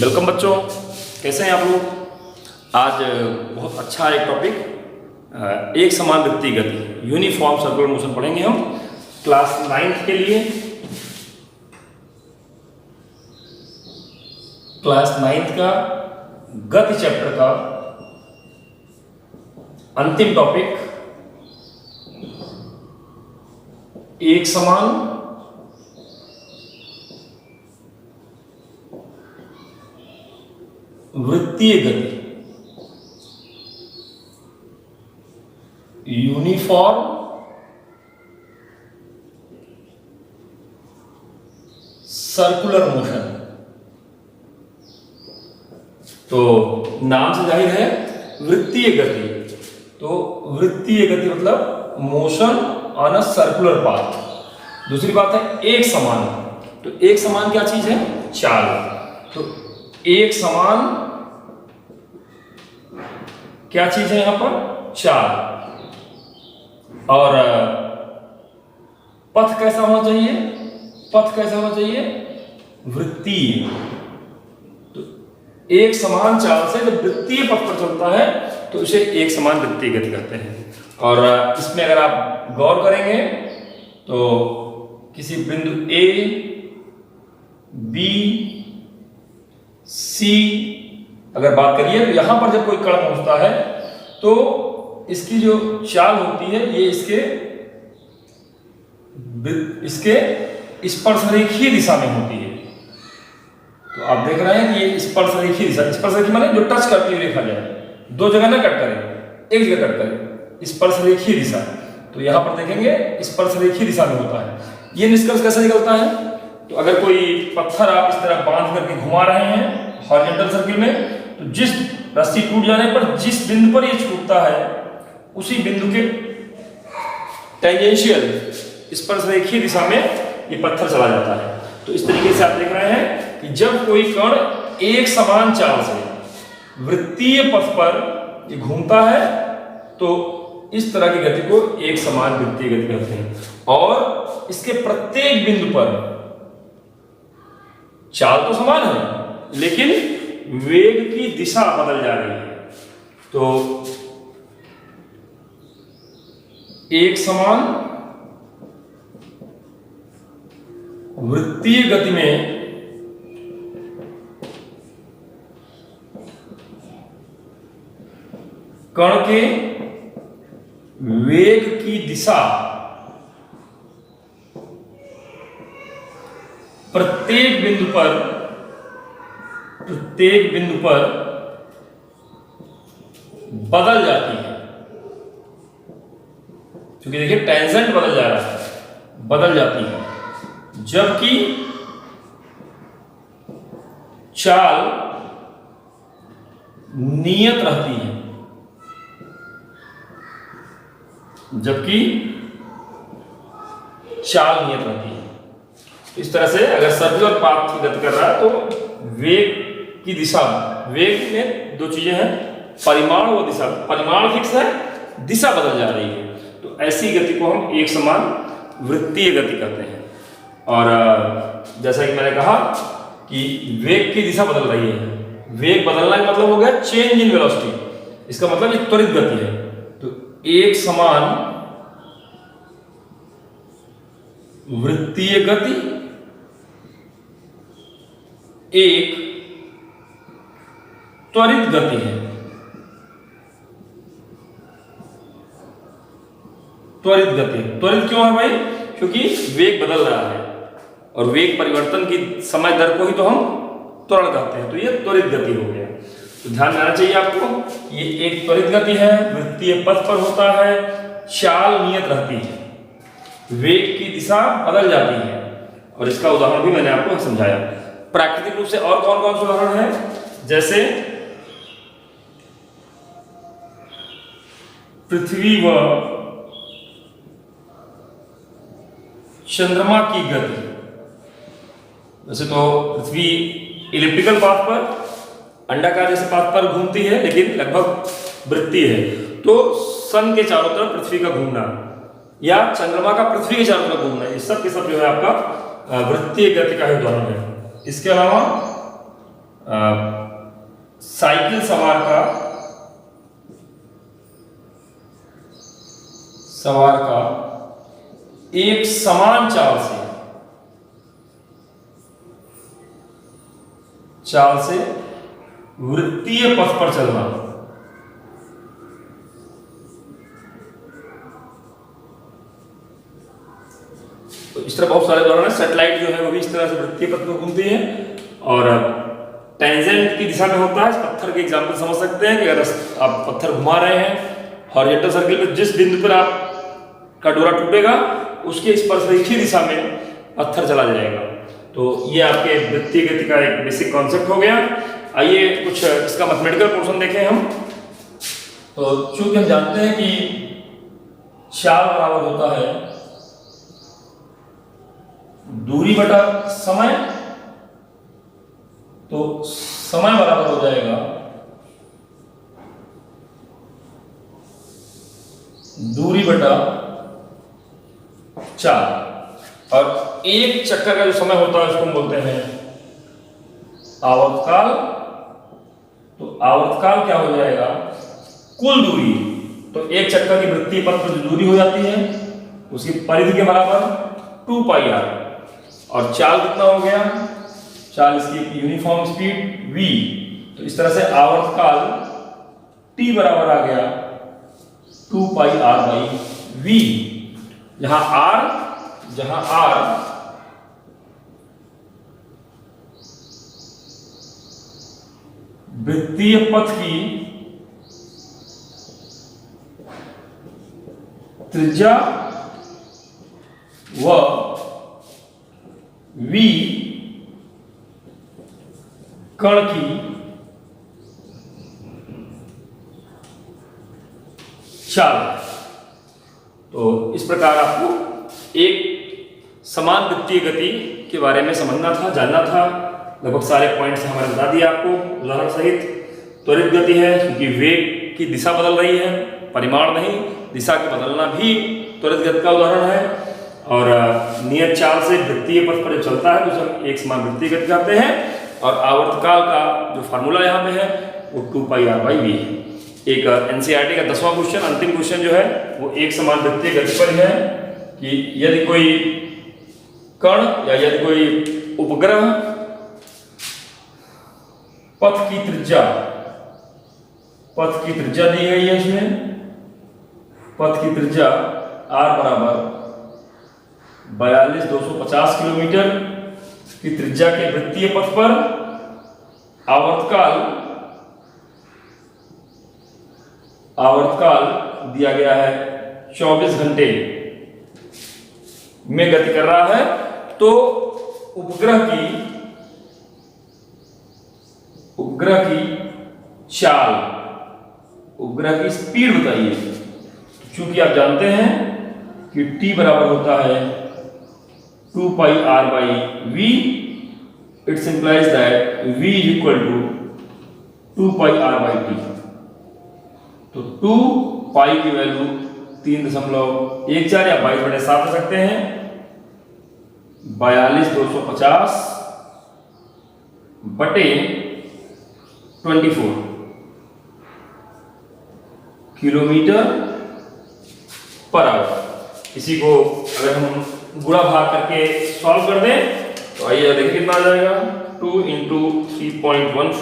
Welcome बच्चों, कैसे हैं आप लोग। आज बहुत अच्छा एक टॉपिक एक समान वृत्तीय गति यूनिफॉर्म सर्कुलर मोशन पढ़ेंगे हम क्लास 9th के लिए। क्लास 9th का गति चैप्टर का अंतिम टॉपिक एक समान वृत्तीय गति यूनिफॉर्म सर्कुलर मोशन। तो नाम से जाहिर है वृत्तीय गति, तो वृत्तीय गति मतलब motion on a circular path. दूसरी बात है एक समान, तो एक समान क्या चीज है? चाल। तो एक समान क्या चीज है यहां पर? चाल। और पथ कैसा होना चाहिए? पथ कैसा होना चाहिए? वृत्तीय। तो एक समान चाल से जब वृत्तीय पथ पर चलता है तो इसे एक समान वृत्तीय गति कहते हैं। और इसमें अगर आप गौर करेंगे तो किसी बिंदु ए, बी, सी अगर बात करिए तो यहां पर जब कोई कण पहुंचता है तो इसकी जो चाल होती है ये इसके स्पर्शरेखीय दिशा में होती है। तो आप देख रहे हैं कि ये स्पर्शरेखीय दिशा, स्पर्शरेखीय माने जो टच करती हुई रेखा जाए, दो जगह ना कट करे, एक जगह कट करे, स्पर्शरेखीय दिशा। तो यहां पर देखेंगे स्पर्शरेखीय दिशा में होता है। ये निष्कर्ष कैसे निकलता है? तो अगर कोई पत्थर आप इस तरह बांध करके घुमा रहे हैं हॉरिजॉन्टल सर्किल में, तो जिस रस्सी टूट जाने पर जिस बिंदु पर ये छूटता है उसी बिंदु के टेंजेंशियल स्पर्शरेखीय दिशा में ये पत्थर चला जाता है। तो इस तरीके से आप देख रहे हैं कि जब कोई कण एक समान चाल से वृत्तीय पथ पर ये घूमता है तो इस तरह की गति को एक समान वृत्तीय गति कहते हैं। और इसके प्रत्येक बिंदु पर चाल तो समान है लेकिन वेग की दिशा बदल जा रही है। तो एक समान वृत्तीय गति में कण के वेग की दिशा प्रत्येक बिंदु पर बदल जाती है। क्योंकि देखिए टेंजेंट बदल जा रहा है, बदल जाती है, जबकि चाल नियत रहती है। जबकि चाल नियत रहती है। इस तरह से अगर सर्कुलर पाथ की गति कर रहा है तो वेग की दिशा, वेग में दो चीजें हैं, परिमाण और दिशा। परिमाण फिक्स है, दिशा बदल जा रही है। तो ऐसी गति को हम एक समान वृत्तीय गति कहते हैं। और जैसा कि मैंने कहा कि वेग की दिशा बदल रही है, वेग बदलना का मतलब हो गया चेंज इन वेलोसिटी। इसका मतलब ये त्वरित गति है। तो एक समान वृत्तीय गति एक त्वरित गति है। त्वरित गति, त्वरित क्यों है भाई? क्योंकि वेग बदल रहा है और वेग परिवर्तन की समय दर को ही तो हम त्वरण कहते हैं। तो ये त्वरित गति हो गया। तो ध्यान देना चाहिए आपको, ये एक त्वरित गति है, वृत्तीय पथ पर होता है, चाल नियत रहती है, वेग की दिशा बदल जाती है। और इसका उदाहरण भी मैंने आपको समझाया। प्राकृतिक रूप से और कौन कौन से उदाहरण हैं? जैसे पृथ्वी व चंद्रमा की गति। वैसे तो पृथ्वी इलिप्टिकल पाथ पर, अंडाकार जैसे पाथ पर घूमती है लेकिन लगभग वृत्तीय है। तो सन के चारों तरफ पृथ्वी का घूमना या चंद्रमा का पृथ्वी के चारों तरफ घूमना, ये सब के सब जो है आपका वृत्तीय गति का ही उदाहरण है। इसके अलावा साइकिल सवार का एक समान चाल से वृत्तीय पथ पर चलना। तो इस तरह बहुत सारे उदाहरण है। सैटेलाइट जो है वो भी इस तरह से वृत्तीय पथ पर घूमती है। और टेंजेंट की दिशा में होता है। पत्थर के एग्जाम्पल समझ सकते हैं कि अगर आप पत्थर घुमा रहे हैं हॉरिजॉन्टल सर्किल में, जिस बिंदु पर आपका डोरा टूटेगा उसके स्पर्शरेखीय दिशा में पत्थर चला जाएगा। तो ये आपके वृत्तीय गति का एक बेसिक कॉन्सेप्ट हो गया। आइए कुछ इसका मैथमेटिकल पोर्शन देखें हम। तो चूंकि हम जानते हैं कि चाल बराबर होता है दूरी बटा समय, तो समय बराबर हो जाएगा दूरी बटा चाल। और एक चक्कर का जो समय होता है उसको हम बोलते हैं आवर्तकाल। तो आवर्तकाल क्या हो जाएगा, कुल दूरी। तो एक चक्कर की वृत्तीय पथ पर जो दूरी हो जाती है उसकी परिधि के बराबर 2πr। और चाल कितना हो गया, चाल इसकी यूनिफॉर्म स्पीड v। तो इस तरह से आवर्तकाल t बराबर आ गया 2πr/v। जहां r वृत्तीय पथ की त्रिज्या व v कण की चाल। तो इस प्रकार आपको एक समान वृत्तीय गति के बारे में समझना था, जानना था। लगभग सारे पॉइंट्स हमारे बता दिए आपको उदाहरण सहित। त्वरित गति है क्योंकि वेग की दिशा बदल रही है, परिमाण नहीं, दिशा के बदलना भी त्वरित गति का उदाहरण है। और नियत चाल से वृत्तीय पथ पर जो चलता है तो हम एक समान वृत्तीय गति कहते हैं। और आवर्तकाल का जो फार्मूला यहाँ पे है वो 2πr/v है। एक एनसीईआरटी का 10वां क्वेश्चन, अंतिम क्वेश्चन जो है वो एक समान वृत्तीय गति पर है कि यदि कोई कण या यदि कोई उपग्रह पथ की त्रिज्या दी गई है, इसमें पथ की त्रिज्या r बराबर 42,250 किलोमीटर की त्रिज्या के वृत्तीय पथ पर आवर्तकाल दिया गया है 24 घंटे में गति कर रहा है। तो उपग्रह की चाल, उपग्रह की स्पीड बताइए। चूंकि आप जानते हैं कि t बराबर होता है 2πr/v, it's implies that v is equal to 2πr/t। तो 2π की वैल्यू 3.14 या 22/7 ले सकते हैं। 42,250 बटे 24 किलोमीटर पर आवर। इसी को अगर हम गुणा भाग करके सॉल्व कर दें तो आइए देखिए कितना आ जाएगा। 2 × 3.14 ×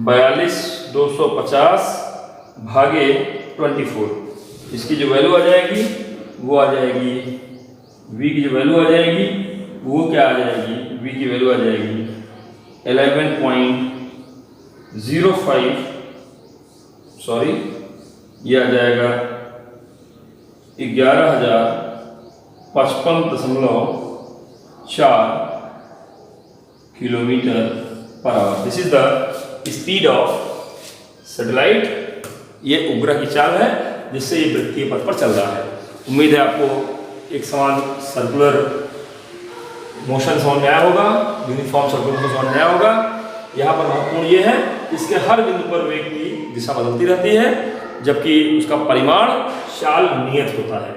42,250 भागे 24। इसकी जो वैल्यू आ जाएगी वो आ जाएगी, v की जो वैल्यू आ जाएगी वो क्या आ जाएगी, v की वैल्यू आ जाएगी 11.05, सॉरी ये आ जाएगा 11,055.4 kilometre per hour. This is the speed of satellite. ये उपग्रह की चाल है जिससे ये वृत्तीय पथ पर चल रहा है। उम्मीद है आपको एक समान सर्कुलर मोशन समझ में आया होगा, यूनिफॉर्म सर्कुलर मोशन समझ में आया होगा। यहाँ पर महत्वपूर्ण ये है इसके हर बिंदु पर वेग की दिशा बदलती रहती है जबकि उसका परिमाण चाल नियत होता है।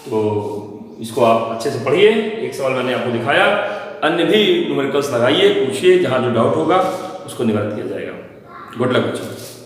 तो इसको आप अच्छे से पढ़िए। एक सवाल मैंने आपको दिखाया अन्य भी न्यूमेरिकल्स लगाइए, पूछिए, जहाँ जो डाउट होगा उसको निवृत्त किया जाएगा। गुड लक बच्चों।